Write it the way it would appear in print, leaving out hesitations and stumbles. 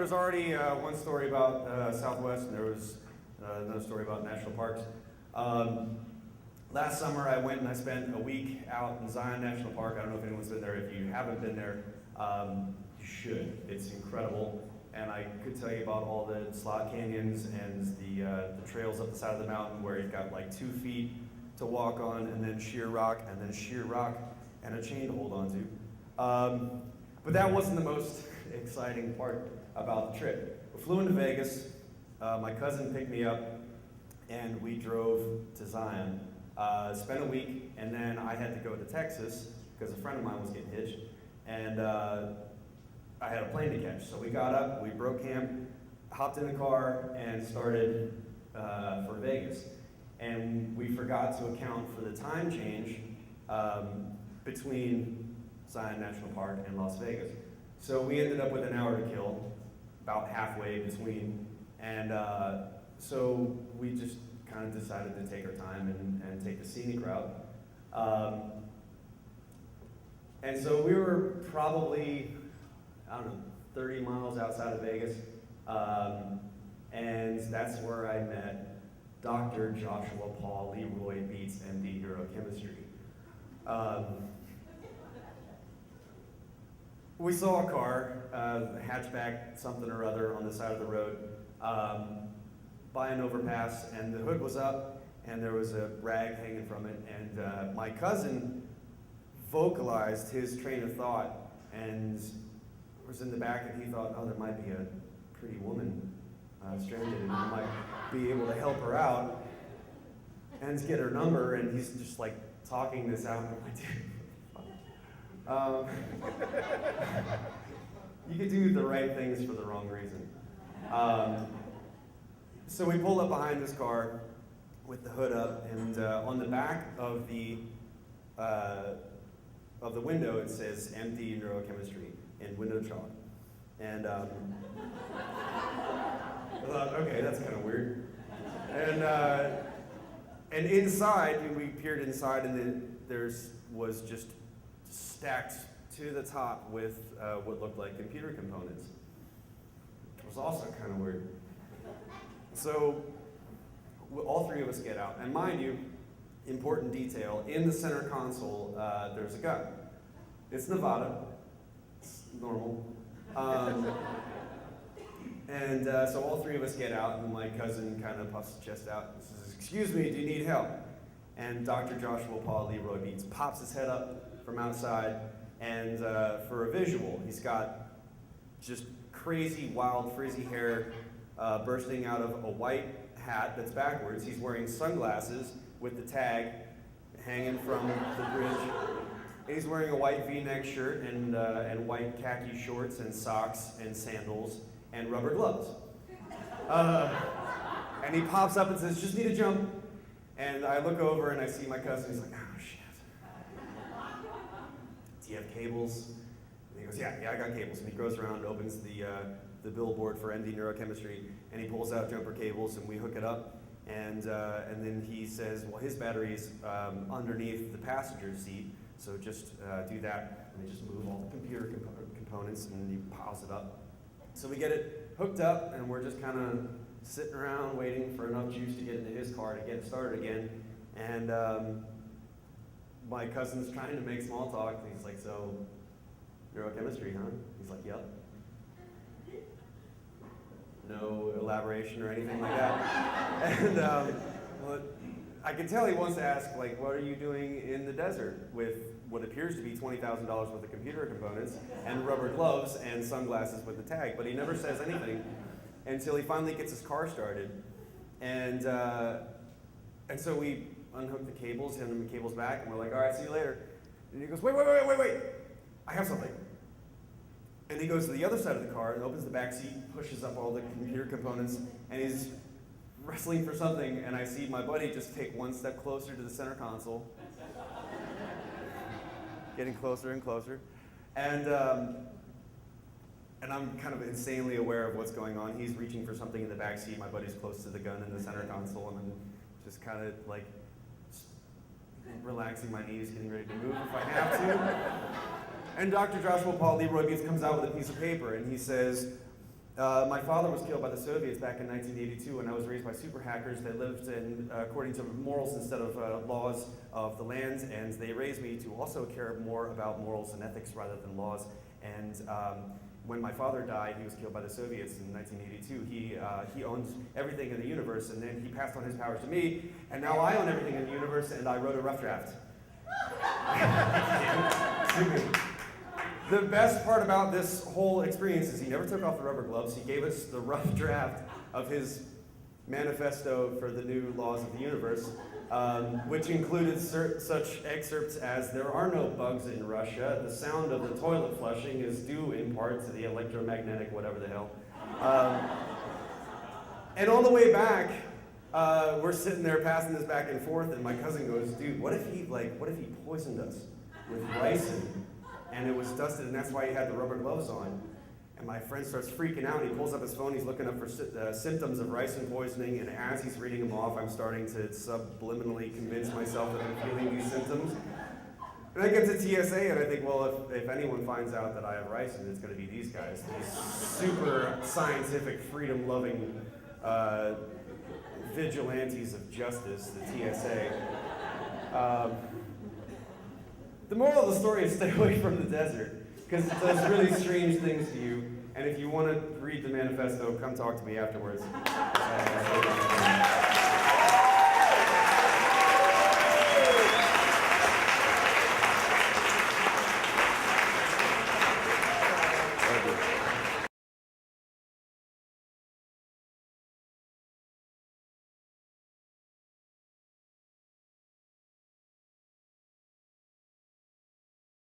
was already one story about Southwest, and there was another story about national parks. Last summer, I went and I spent a week out in Zion National Park. I don't know if anyone's been there. If you haven't been there, you should. It's incredible. And I could tell you about all the slot canyons and the trails up the side of the mountain where you've got like 2 feet to walk on, and then sheer rock, and a chain to hold on to. But that wasn't the most exciting part about the trip. We flew into Vegas. My cousin picked me up, and we drove to Zion. Spent a week, and then I had to go to Texas because a friend of mine was getting hitched, and I had a plane to catch. So we got up, we broke camp, hopped in the car, and started for Vegas. And we forgot to account for the time change between Zion National Park and Las Vegas. So we ended up with an hour to kill, about halfway between. And so we just kind of decided to take our time and take the scenic route. And so we were probably, 30 miles outside of Vegas. And that's where I met Dr. Joshua Paul Leroy Beats, MD, Neurochemistry. We saw a car, a hatchback, something or other, on the side of the road by an overpass, and the hood was up, and there was a rag hanging from it, and my cousin vocalized his train of thought, and was in the back, and he thought, oh, there might be a pretty woman stranded, and I might be able to help her out and get her number, and he's just like talking this out. You could do the right things for the wrong reason. So we pulled up behind this car with the hood up, and on the back of the window it says MD Neurochemistry in window chalk. And I thought, okay, that's kind of weird. And inside, we peered inside, and then was just stacked to the top with what looked like computer components. It was also kind of weird. So all three of us get out, and mind you, important detail, in the center console, there's a gun. It's Nevada, it's normal. And so all three of us get out, and my cousin kind of puffs his chest out and says, excuse me, do you need help? And Dr. Joshua Paul Leroy Beats pops his head up from outside, and for a visual, he's got just crazy, wild, frizzy hair bursting out of a white hat that's backwards. He's wearing sunglasses with the tag hanging from the bridge. He's wearing a white V-neck shirt and white khaki shorts and socks and sandals and rubber gloves. And he pops up and says, just need to jump. And I look over and I see my cousin. He's like, oh, shit. Do you have cables? And he goes, yeah, I got cables. And he goes around and opens the billboard for MD Neurochemistry, and he pulls out jumper cables, and we hook it up. And then he says, well, his battery's underneath the passenger seat, so just do that. And they just move all the computer components, and he piles it up. So we get it hooked up, and we're just kind of sitting around waiting for enough juice to get into his car to get it started again. And my cousin's trying to make small talk, and he's like, so, neurochemistry, huh? He's like, yep. No elaboration or anything like that. And well, I can tell he wants to ask, like, what are you doing in the desert with what appears to be $20,000 worth of computer components and rubber gloves and sunglasses with the tag, but he never says anything until he finally gets his car started. And so we unhook the cables, hand him the cables back, and we're like, all right, see you later. And he goes, wait, I have something. And he goes to the other side of the car and opens the back seat, pushes up all the computer components, and he's wrestling for something, and I see my buddy just take one step closer to the center console, getting closer and closer. And I'm kind of insanely aware of what's going on. He's reaching for something in the back seat, my buddy's close to the gun in the center console, and I'm just kind of like relaxing my knees, getting ready to move if I have to. And Dr. Joshua Paul Leroy Beats comes out with a piece of paper, and he says, My father was killed by the Soviets back in 1982, and I was raised by super hackers that lived in, according to morals instead of laws of the land, and they raised me to also care more about morals and ethics rather than laws. And when my father died, he was killed by the Soviets in 1982. He owned everything in the universe, and then he passed on his powers to me, and now I own everything in the universe, and I wrote a rough draft. The best part about this whole experience is he never took off the rubber gloves. He gave us the rough draft of his manifesto for the new laws of the universe, which included such excerpts as, "There are no bugs in Russia. The sound of the toilet flushing is due in part to the electromagnetic whatever the hell." And on the way back, we're sitting there passing this back and forth, and my cousin goes, "Dude, what if he poisoned us with ricin, and it was dusted, and that's why he had the rubber gloves on?" And my friend starts freaking out, and he pulls up his phone, he's looking up for symptoms of ricin poisoning, and as he's reading them off, I'm starting to subliminally convince myself that I'm feeling these symptoms. And I get to TSA, and I think, well, if anyone finds out that I have ricin, it's going to be these guys, these super scientific, freedom-loving vigilantes of justice, the TSA. The moral of the story is stay away from the desert, because it does really strange things to you. And if you want to read the manifesto, come talk to me afterwards.